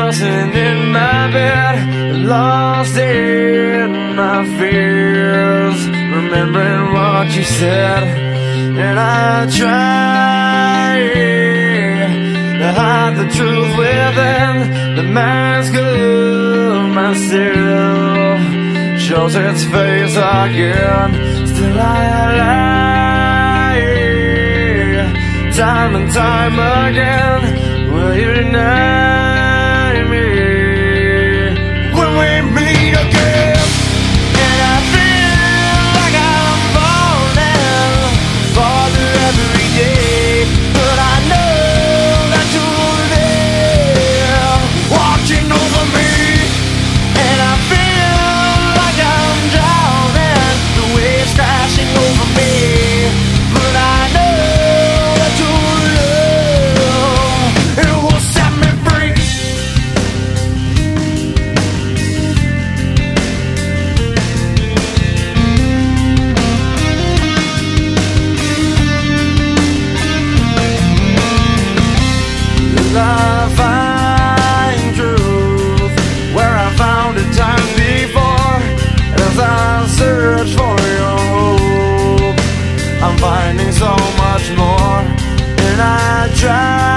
tossing in my bed, lost in my fears, remembering what you said. And I try to hide the truth within the mask of myself, shows its face again. Still I lie, time and time again. Will you deny me when we meet again? And I feel like I'm falling farther every day, but I know that you're there watching over me. And I feel like I'm drowning, the waves crashing over me, but I know that your love, it will set me free. As I find truth where I found it time before, as I search for your hope, I'm finding so much more. And I try